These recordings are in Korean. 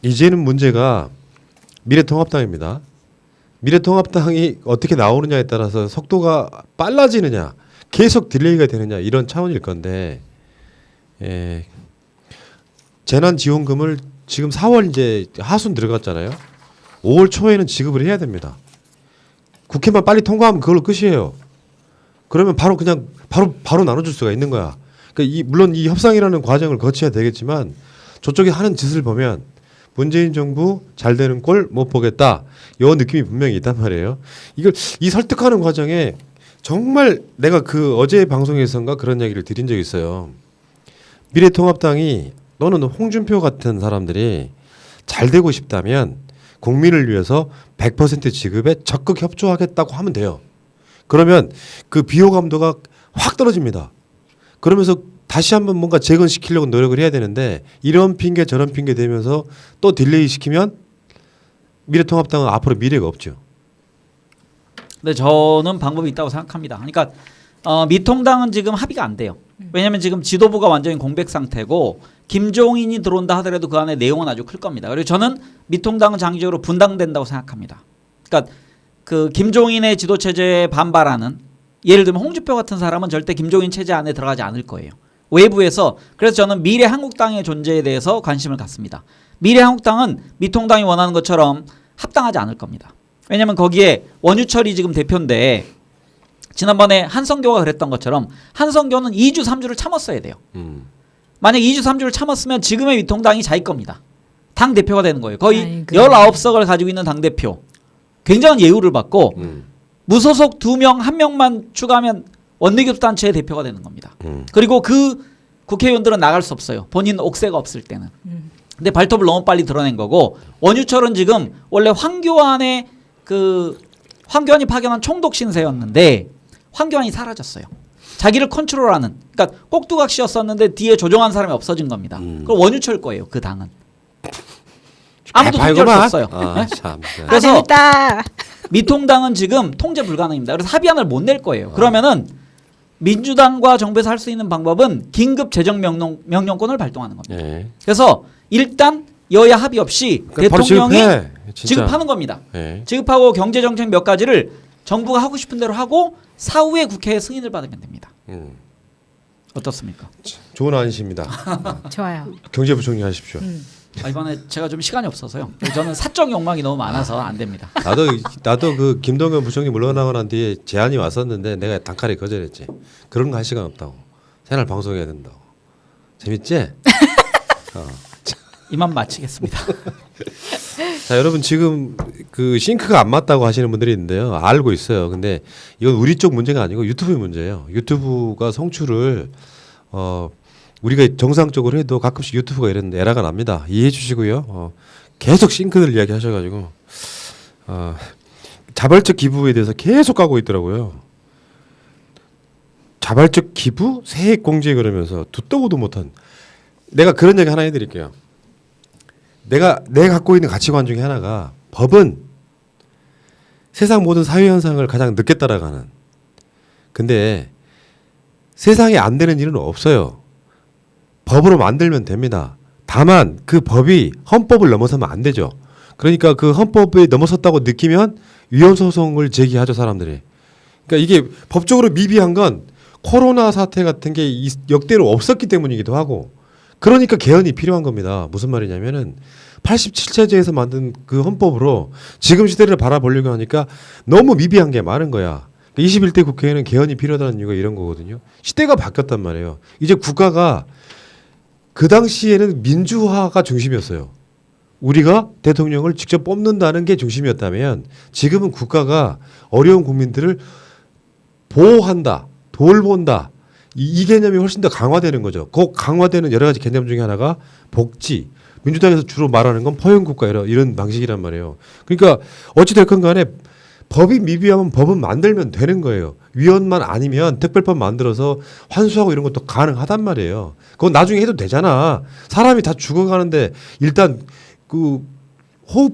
이제는 문제가 미래통합당입니다. 미래통합당이 어떻게 나오느냐에 따라서 속도가 빨라지느냐, 계속 딜레이가 되느냐 이런 차원일 건데, 재난지원금을 지금 4월 이제 하순 들어갔잖아요. 5월 초에는 지급을 해야 됩니다. 국회만 빨리 통과하면 그걸로 끝이에요. 그러면 바로 그냥 바로 나눠줄 수가 있는 거야. 그러니까 물론 이 협상이라는 과정을 거쳐야 되겠지만 저쪽에 하는 짓을 보면 문재인 정부 잘 되는 꼴 못 보겠다. 요 느낌이 분명히 있단 말이에요. 이 설득하는 과정에 정말 내가 그 어제 방송에선가 그런 얘기를 드린 적이 있어요. 미래통합당이 또는 홍준표 같은 사람들이 잘 되고 싶다면 국민을 위해서 100% 지급에 적극 협조하겠다고 하면 돼요. 그러면 그 비호감도가 확 떨어집니다. 그러면서 다시 한번 뭔가 재건시키려고 노력을 해야 되는데 이런 핑계 저런 핑계 대면서 또 딜레이 시키면 미래통합당은 앞으로 미래가 없죠. 네, 저는 방법이 있다고 생각합니다. 그러니까 미통당은 지금 합의가 안 돼요. 왜냐하면 지금 지도부가 완전히 공백 상태고 김종인이 들어온다 하더라도 그 안에 내용은 아주 클 겁니다. 그리고 저는 미통당은 장기적으로 분당된다고 생각합니다. 그러니까 그 김종인의 지도 체제에 반발하는, 예를 들면 홍준표 같은 사람은 절대 김종인 체제 안에 들어가지 않을 거예요. 외부에서. 그래서 저는 미래한국당의 존재에 대해서 관심을 갖습니다. 미래한국당은 미통당이 원하는 것처럼 합당하지 않을 겁니다. 왜냐하면 거기에 원유철이 지금 대표인데 지난번에 한성교가 그랬던 것처럼 한성교는 2주 3주를 참았어야 돼요. 만약 2주 3주를 참았으면 지금의 미통당이 자기 겁니다. 당대표가 되는 거예요. 거의 19석을 가지고 있는 당대표. 굉장한 예우를 받고 무소속 2명, 1명만 추가하면 원내교섭단체의 대표가 되는 겁니다. 그리고 그 국회의원들은 나갈 수 없어요. 본인 옥새가 없을 때는. 근데 발톱을 너무 빨리 드러낸 거고, 원유철은 지금 원래 황교안이 파견한 총독 신세였는데 황교안이 사라졌어요. 자기를 컨트롤하는, 그러니까 꼭두각시였었는데 뒤에 조종한 사람이 없어진 겁니다. 그럼 원유철 거예요. 그 당은 아무도 통제할 수 없어요. 네? 참. 그래서 미통당은 지금 통제 불가능입니다. 그래서 합의안을 못 낼 거예요. 그러면은 민주당과 정부에서 할 수 있는 방법은 긴급 재정 명령권을 발동하는 겁니다. 예. 그래서 일단 여야 합의 없이 그러니까 대통령이 지급해, 지급하는 겁니다. 예. 지급하고 경제정책 몇 가지를 정부가 하고 싶은 대로 하고 사후에 국회의 승인을 받으면 됩니다. 어떻습니까? 좋은 안시입니다. 좋아요. 경제부총리 하십시오. 이번에 제가 좀 시간이 없어서요. 저는 사적 욕망이 너무 많아서 안 됩니다. 나도 그 김동연 부총리 물러나고 난 뒤에 제안이 왔었는데 내가 단칼에 거절했지. 그런 거 할 시간 없다고. 새날 방송해야 된다고. 재밌지? 이만 마치겠습니다. 자, 여러분 지금 그 싱크가 안 맞다고 하시는 분들이 있는데요. 알고 있어요. 근데 이건 우리 쪽 문제가 아니고 유튜브의 문제예요. 유튜브가 송출을 우리가 정상적으로 해도 가끔씩 유튜브가 이런 에러가 납니다. 이해해 주시고요. 계속 싱크들 이야기 하셔가지고 자발적 기부에 대해서 계속 가고 있더라고요. 자발적 기부, 세액 공제 그러면서 듣도 보도 못한. 내가 그런 얘기 하나 해드릴게요. 내가 갖고 있는 가치관 중에 하나가 법은 세상 모든 사회 현상을 가장 늦게 따라가는. 근데 세상에 안 되는 일은 없어요. 법으로 만들면 됩니다. 다만 그 법이 헌법을 넘어서면 안 되죠. 그러니까 그 헌법에 넘어섰다고 느끼면 위헌 소송을 제기하죠, 사람들이. 그러니까 이게 법적으로 미비한 건 코로나 사태 같은 게 역대로 없었기 때문이기도 하고, 그러니까 개헌이 필요한 겁니다. 무슨 말이냐면은 87체제에서 만든 그 헌법으로 지금 시대를 바라보려고 하니까 너무 미비한 게 많은 거야. 21대 국회에는 개헌이 필요하다는 이유가 이런 거거든요. 시대가 바뀌었단 말이에요. 이제 국가가 그 당시에는 민주화가 중심이었어요. 우리가 대통령을 직접 뽑는다는 게 중심이었다면 지금은 국가가 어려운 국민들을 보호한다, 돌본다. 이 개념이 훨씬 더 강화되는 거죠. 그 강화되는 여러 가지 개념 중에 하나가 복지. 민주당에서 주로 말하는 건 포용국가 이런 방식이란 말이에요. 그러니까 어찌됐건 간에 법이 미비하면 법은 만들면 되는 거예요. 위헌만 아니면 특별법 만들어서 환수하고 이런 것도 가능하단 말이에요. 그건 나중에 해도 되잖아. 사람이 다 죽어가는데 일단 그 호흡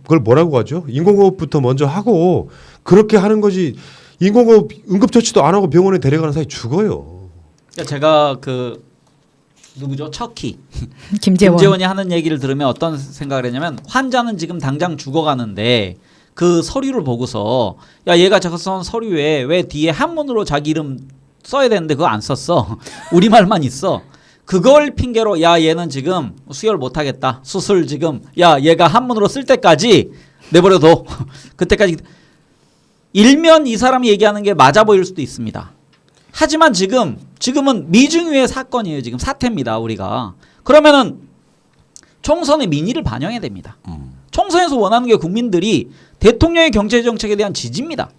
그걸 뭐라고 하죠? 인공호흡부터 먼저 하고 그렇게 하는 거지. 인공호흡 응급처치도 안 하고 병원에 데려가는 사람이 죽어요. 제가 그 누구죠? 척키. 김재원. 김재원이 하는 얘기를 들으면 어떤 생각을 했냐면 환자는 지금 당장 죽어가는데 그 서류를 보고서 야 얘가 저거 쓴 서류에 왜 뒤에 한문으로 자기 이름 써야 되는데 그거 안 썼어. 우리말만 있어. 그걸 핑계로 야 얘는 지금 수혈 못하겠다. 수술 지금 야 얘가 한문으로 쓸 때까지 내버려둬. 그때까지 일면 이 사람이 얘기하는 게 맞아 보일 수도 있습니다. 하지만 지금은 미중유의 사건이에요. 지금 사태입니다. 우리가. 그러면은 총선의 민의를 반영해야 됩니다. 총선에서 원하는 게 국민들이 대통령의 경제 정책에 대한 지지입니다.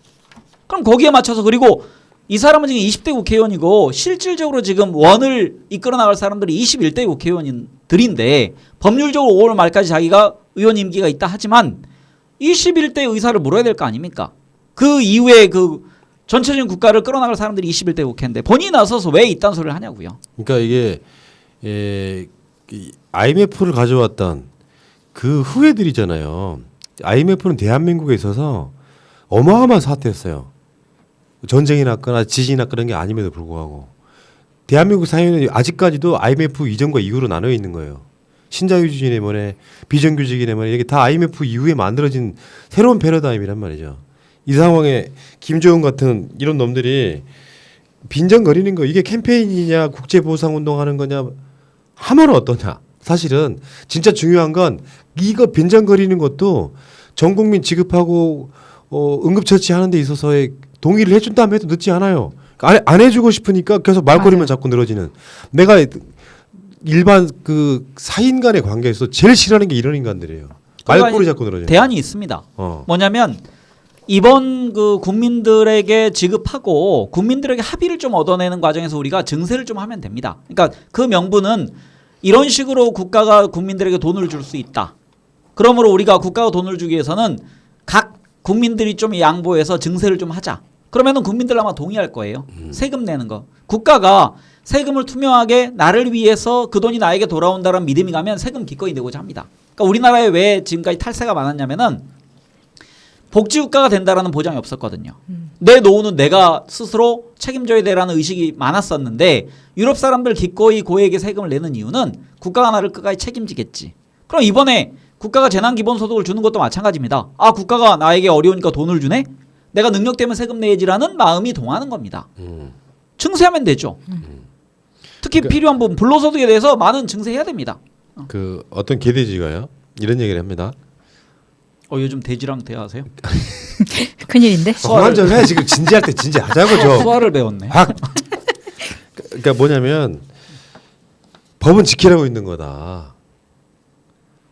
그럼 거기에 맞춰서 그리고 이 사람은 지금 20대 국회의원이고 실질적으로 지금 원을 이끌어 나갈 사람들이 21대 국회의원들인데 법률적으로 5월 말까지 자기가 의원 임기가 있다 하지만 21대 의사를 물어야 될 거 아닙니까? 그 이후에 그 전체적인 국가를 끌어나갈 사람들이 21대 국회인데 본인이 나서서 왜 이딴 소리를 하냐고요. 그러니까 이게 IMF를 가져왔던 그 후예들이잖아요. IMF는 대한민국에 있어서 어마어마한 사태였어요. 전쟁이 났거나 지진이 났거나 그런 게 아님에도 불구하고 대한민국 사회는 아직까지도 IMF 이전과 이후로 나눠 있는 거예요. 신자유주의네 뭐네 비정규직이네 뭐네 이게 다 IMF 이후에 만들어진 새로운 패러다임이란 말이죠. 이 상황에 김정은 같은 이런 놈들이 빈정거리는 거 이게 캠페인이냐 국제보상운동 하는 거냐 하면 어떠냐. 사실은 진짜 중요한 건 이거 빈정거리는 것도 전 국민 지급하고 응급처치 하는 데 있어서의 동의를 해준다면 해도 늦지 않아요. 안 해주고 싶으니까 계속 말꼬리만 자꾸 늘어지는. 내가 일반 그 사인 간의 관계에서 제일 싫어하는 게 이런 인간들이에요. 말꼬리 자꾸 늘어지는. 대안이 있습니다. 뭐냐면 이번 그 국민들에게 지급하고 국민들에게 합의를 좀 얻어내는 과정에서 우리가 증세를 좀 하면 됩니다. 그러니까 그 명분은 이런 식으로 국가가 국민들에게 돈을 줄 수 있다. 그러므로 우리가 국가가 돈을 주기 위해서는 각 국민들이 좀 양보해서 증세를 좀 하자. 그러면은 국민들 아마 동의할 거예요. 세금 내는 거. 국가가 세금을 투명하게 나를 위해서 그 돈이 나에게 돌아온다는 믿음이 가면 세금 기꺼이 내고자 합니다. 그러니까 우리나라에 왜 지금까지 탈세가 많았냐면은 복지국가가 된다라는 보장이 없었거든요. 내 노후는 내가 스스로 책임져야 되라는 의식이 많았었는데 유럽 사람들 기꺼이 고액의 세금을 내는 이유는 국가가 나를 끝까지 책임지겠지. 그럼 이번에 국가가 재난기본소득을 주는 것도 마찬가지입니다. 아 국가가 나에게 어려우니까 돈을 주네? 내가 능력되면 세금 내야지라는 마음이 동하는 겁니다. 증세하면 되죠. 특히 필요한 부분 불로소득에 대해서 많은 증세해야 됩니다. 그 어떤 개돼지가요 이런 얘기를 합니다. 요즘 돼지랑 대화하세요? 큰일인데. 그만 좀 해. 지금 진지할 때 진지하자고 좀. 수화를 배웠네. 그러니까 뭐냐면 법은 지키라고 있는 거다.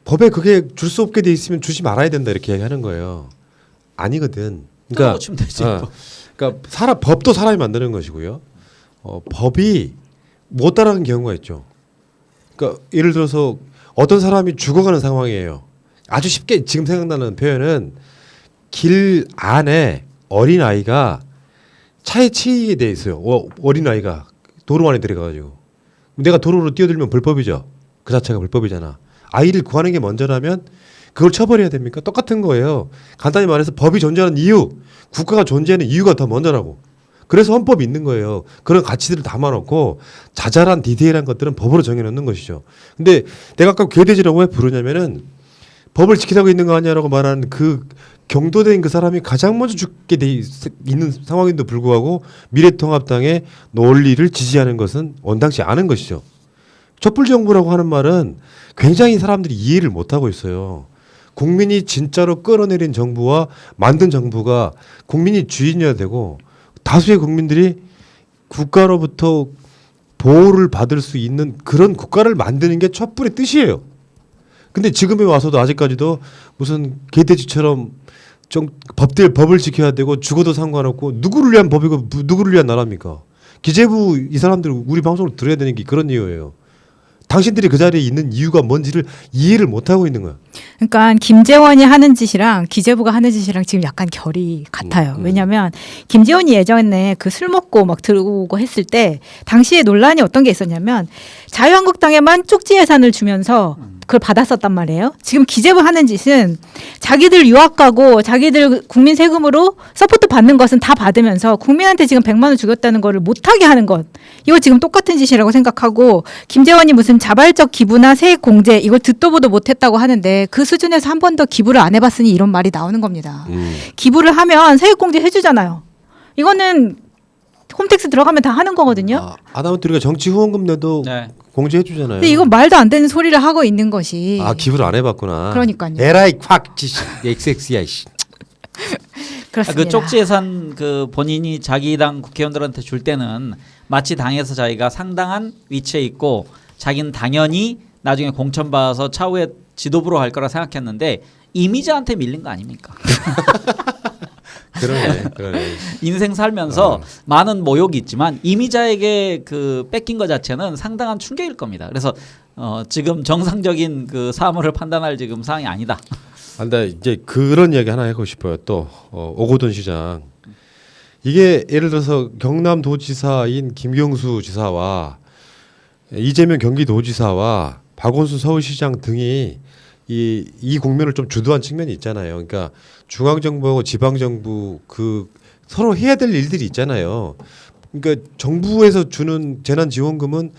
법에 그게 줄 수 없게 돼 있으면 주지 말아야 된다 이렇게 얘기하는 거예요. 아니거든. 그러니까 치면 되지. 그러니까 법도 사람이 만드는 것이고요. 법이 못 따라가는 경우가 있죠. 그러니까 예를 들어서 어떤 사람이 죽어가는 상황이에요. 아주 쉽게 지금 생각나는 표현은 길 안에 어린 아이가 차에 치이게 돼 있어요. 어린 아이가 도로 안에 들어가가지고 내가 도로로 뛰어들면 불법이죠. 그 자체가 불법이잖아. 아이를 구하는 게 먼저라면 그걸 처벌해야 됩니까? 똑같은 거예요. 간단히 말해서 법이 존재하는 이유, 국가가 존재하는 이유가 더 먼저라고. 그래서 헌법이 있는 거예요. 그런 가치들을 담아놓고 자잘한 디테일한 것들은 법으로 정해놓는 것이죠. 근데 내가 아까 괴돼지라고 왜 부르냐면은 법을 지키라고 있는 거 아니냐라고 말하는 그 경도된 그 사람이 가장 먼저 죽게 돼 있는 상황인데도 불구하고 미래통합당의 논리를 지지하는 것은 원당치 않은 것이죠. 촛불정부라고 하는 말은 굉장히 사람들이 이해를 못하고 있어요. 국민이 진짜로 끌어내린 정부와 만든 정부가 국민이 주인이어야 되고 다수의 국민들이 국가로부터 보호를 받을 수 있는 그런 국가를 만드는 게 촛불의 뜻이에요. 근데 지금에 와서도 아직까지도 무슨 개돼지처럼 좀 법을 지켜야 되고 죽어도 상관없고 누구를 위한 법이고 누구를 위한 나라입니까? 기재부 이 사람들 우리 방송을 들어야 되는 게 그런 이유예요. 당신들이 그 자리에 있는 이유가 뭔지를 이해를 못하고 있는 거야. 그러니까 김재원이 하는 짓이랑 기재부가 하는 짓이랑 지금 약간 결이 같아요. 왜냐하면 김재원이 예전에 그 술 먹고 막 들어오고 했을 때 당시에 논란이 어떤 게 있었냐면 자유한국당에만 쪽지 예산을 주면서 그걸 받았었단 말이에요. 지금 기재부 하는 짓은 자기들 유학 가고 자기들 국민 세금으로 서포트 받는 것은 다 받으면서 국민한테 지금 100만 원 주겠다는 거를 못하게 하는 것. 이거 지금 똑같은 짓이라고 생각하고 김재원이 무슨 자발적 기부나 세액 공제 이걸 듣도 보도 못했다고 하는데 그 수준에서 한 번 더 기부를 안 해봤으니 이런 말이 나오는 겁니다. 기부를 하면 세액 공제 해주잖아요. 이거는 홈택스 들어가면 다 하는 거거든요. 아다못해 우리가 정치 후원금 내도 네. 공제해 주잖아요. 근데 이건 말도 안 되는 소리를 하고 있는 것이. 기부를 안 해봤구나. 그러니까요. 에라이 콱 XX야 씨. 그렇습니다. 그 쪽지 예산 그 본인이 자기 당 국회의원들한테 줄 때는 마치 당에서 자기가 상당한 위치에 있고 자기는 당연히 나중에 공천 받아서 차후에 지도부로 갈 거라 생각했는데 이미자한테 밀린 거 아닙니까? 그러네. 인생 살면서 많은 모욕이 있지만 이미자에게 그 뺏긴 것 자체는 상당한 충격일 겁니다. 그래서 지금 정상적인 그 사물을 판단할 지금 상황이 아니다. 근데 이제 그런 이야기 하나 하고 싶어요. 또 오거돈 시장 이게 예를 들어서 경남도지사인 김경수 지사와 이재명 경기도지사와 박원순 서울시장 등이 이 국면을 좀 주도한 측면이 있잖아요. 그러니까 중앙정부하고 지방정부 그 서로 해야 될 일들이 있잖아요. 그러니까 정부에서 주는 재난지원금은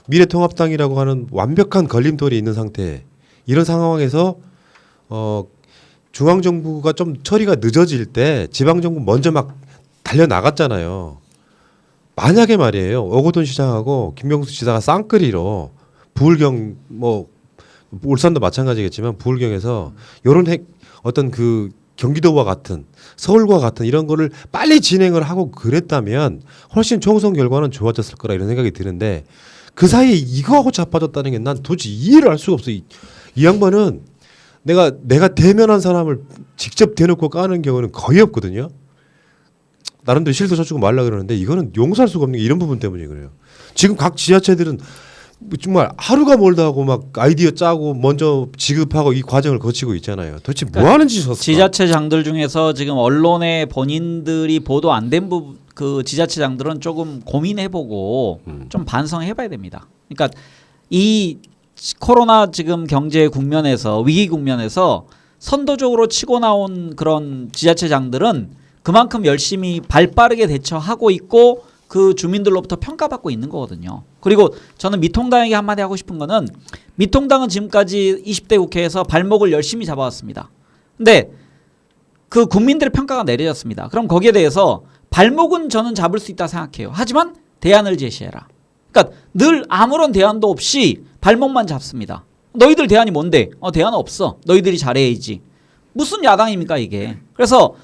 미래통합당이라고 하는 완벽한 걸림돌이 있는 상태. 이런 상황에서 중앙정부가 좀 처리가 늦어질 때 지방정부 먼저 막 달려 나갔잖아요. 만약에 말이에요. 오거돈 시장하고 김경수 지사가 쌍끌이로 부울경 뭐 울산도 마찬가지겠지만 부울경에서 이런 어떤 그 경기도와 같은 서울과 같은 이런 거를 빨리 진행을 하고 그랬다면 훨씬 총선 결과는 좋아졌을 거라 이런 생각이 드는데 그 사이에 이거하고 자빠졌다는 게 난 도저히 이해를 할 수가 없어. 이 양반은 내가 대면한 사람을 직접 대놓고 까는 경우는 거의 없거든요. 나름대로 실도 쳐주고 말라 그러는데 이거는 용서할 수가 없는 게 이런 부분 때문에 그래요. 지금 각 지자체들은 정말 하루가 멀다 하고 막 아이디어 짜고 먼저 지급하고 이 과정을 거치고 있잖아요. 도대체 뭐 하는 짓이었을까? 지자체장들 중에서 지금 언론에 본인들이 보도 안 된 그 지자체장들은 조금 고민해보고 좀 반성해봐야 됩니다. 그러니까 이 코로나 지금 경제 국면에서 위기 국면에서 선도적으로 치고 나온 그런 지자체장들은 그만큼 열심히 발빠르게 대처하고 있고 그 주민들로부터 평가받고 있는 거거든요. 그리고 저는 미통당에게 한마디 하고 싶은 거는 미통당은 지금까지 20대 국회에서 발목을 열심히 잡아왔습니다. 근데 그 국민들의 평가가 내려졌습니다. 그럼 거기에 대해서 발목은 저는 잡을 수 있다 생각해요. 하지만 대안을 제시해라. 그러니까 늘 아무런 대안도 없이 발목만 잡습니다. 너희들 대안이 뭔데? 대안 없어. 너희들이 잘해야지. 무슨 야당입니까 이게. 그래서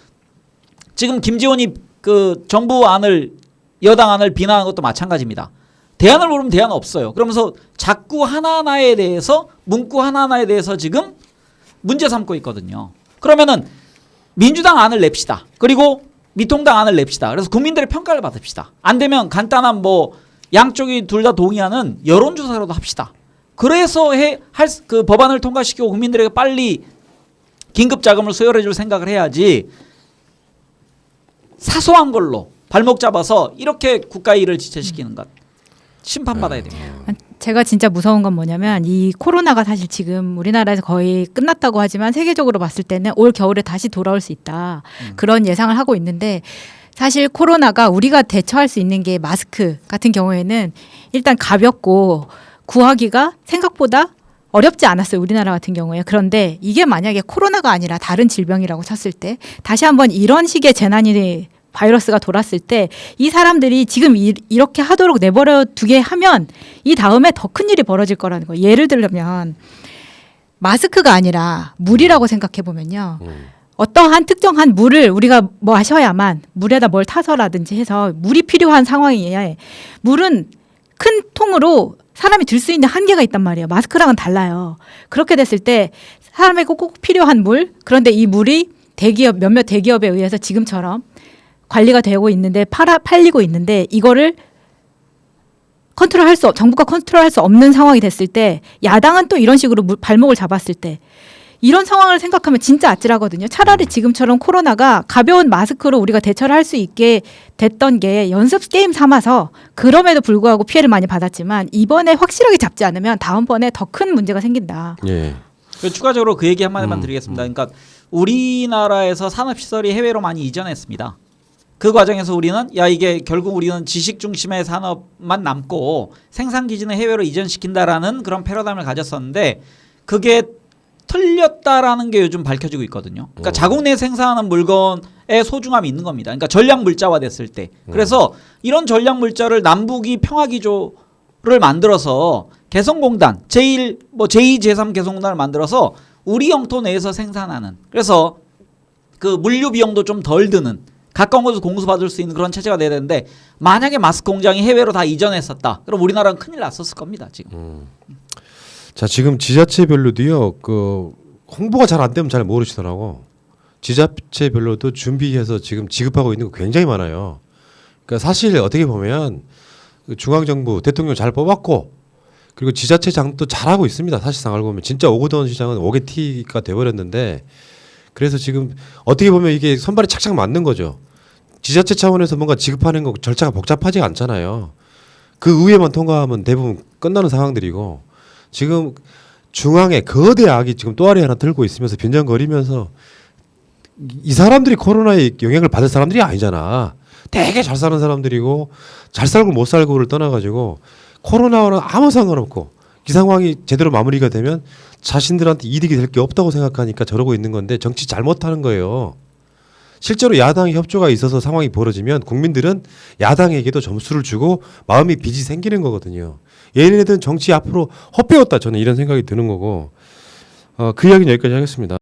지금 김지원이 그 정부 안을 여당 안을 비난하는 것도 마찬가지입니다. 대안을 모르면 대안 없어요. 그러면서 자꾸 하나하나에 대해서 문구 하나하나에 대해서 지금 문제 삼고 있거든요. 그러면은 민주당 안을 냅시다. 그리고 미통당 안을 냅시다. 그래서 국민들의 평가를 받읍시다. 안 되면 간단한 뭐 양쪽이 둘 다 동의하는 여론조사라도 합시다. 그래서 그 법안을 통과시키고 국민들에게 빨리 긴급 자금을 수혈해 줄 생각을 해야지 사소한 걸로 발목 잡아서 이렇게 국가의 일을 지체시키는 것 심판받아야 됩니다. 제가 진짜 무서운 건 뭐냐면 이 코로나가 사실 지금 우리나라에서 거의 끝났다고 하지만 세계적으로 봤을 때는 올 겨울에 다시 돌아올 수 있다. 그런 예상을 하고 있는데 사실 코로나가 우리가 대처할 수 있는 게 마스크 같은 경우에는 일단 가볍고 구하기가 생각보다 어렵지 않았어요. 우리나라 같은 경우에. 그런데 이게 만약에 코로나가 아니라 다른 질병이라고 쳤을 때 다시 한번 이런 식의 재난이 바이러스가 돌았을 때 이 사람들이 지금 이렇게 하도록 내버려 두게 하면 이 다음에 더 큰 일이 벌어질 거라는 거예요. 예를 들면 마스크가 아니라 물이라고 생각해 보면요. 어떠한 특정한 물을 우리가 뭐 마셔야만 물에다 뭘 타서라든지 해서 물이 필요한 상황이에 물은 큰 통으로 사람이 들 수 있는 한계가 있단 말이에요. 마스크랑은 달라요. 그렇게 됐을 때 사람에게 꼭 필요한 물, 그런데 이 물이 몇몇 대기업에 의해서 지금처럼 관리가 되고 있는데 팔리고 있는데 이거를 정부가 컨트롤할 수 없는 상황이 됐을 때 야당은 또 이런 식으로 발목을 잡았을 때 이런 상황을 생각하면 진짜 아찔하거든요. 차라리 지금처럼 코로나가 가벼운 마스크로 우리가 대처를 할 수 있게 됐던 게 연습 게임 삼아서 그럼에도 불구하고 피해를 많이 받았지만 이번에 확실하게 잡지 않으면 다음번에 더 큰 문제가 생긴다. 예. 그리고 추가적으로 그 얘기 한마디만 드리겠습니다. 그러니까 우리나라에서 산업시설이 해외로 많이 이전했습니다. 그 과정에서 우리는 야 이게 결국 우리는 지식 중심의 산업만 남고 생산 기지는 해외로 이전시킨다라는 그런 패러다임을 가졌었는데 그게 틀렸다라는 게 요즘 밝혀지고 있거든요. 그러니까 자국 내 생산하는 물건의 소중함이 있는 겁니다. 그러니까 전략 물자화 됐을 때. 그래서 이런 전략 물자를 남북이 평화 기조를 만들어서 개성공단 제2, 제3 개성공단을 만들어서 우리 영토 내에서 생산하는 그래서 그 물류 비용도 좀 덜 드는 가까운 곳에서 공수받을 수 있는 그런 체제가 돼야 되는데 만약에 마스크 공장이 해외로 다 이전했었다. 그럼 우리나라는 큰일 났었을 겁니다. 지금. 자 지금 지자체별로도요. 그 홍보가 잘 안 되면 잘 모르시더라고. 지자체별로도 준비해서 지금 지급하고 있는 거 굉장히 많아요. 그러니까 사실 어떻게 보면 그 중앙정부 대통령 잘 뽑았고 그리고 지자체장도 잘하고 있습니다. 사실상 알고 보면 진짜 오거돈 시장은 오게티가 돼버렸는데 그래서 지금 어떻게 보면 이게 손발이 착착 맞는 거죠. 지자체 차원에서 뭔가 지급하는 거 절차가 복잡하지 않잖아요. 그 의회만 통과하면 대부분 끝나는 상황들이고 지금 중앙에 거대 악이 지금 또아리 하나 들고 있으면서 빈정거리면서 이 사람들이 코로나의 영향을 받을 사람들이 아니잖아. 되게 잘 사는 사람들이고 잘 살고 못 살고를 떠나가지고 코로나와는 아무 상관없고 이 상황이 제대로 마무리가 되면 자신들한테 이득이 될 게 없다고 생각하니까 저러고 있는 건데 정치 잘못하는 거예요. 실제로 야당의 협조가 있어서 상황이 벌어지면 국민들은 야당에게도 점수를 주고 마음이 빚이 생기는 거거든요. 얘네들은 정치 앞으로 헛배웠다 저는 이런 생각이 드는 거고 그 이야기는 여기까지 하겠습니다.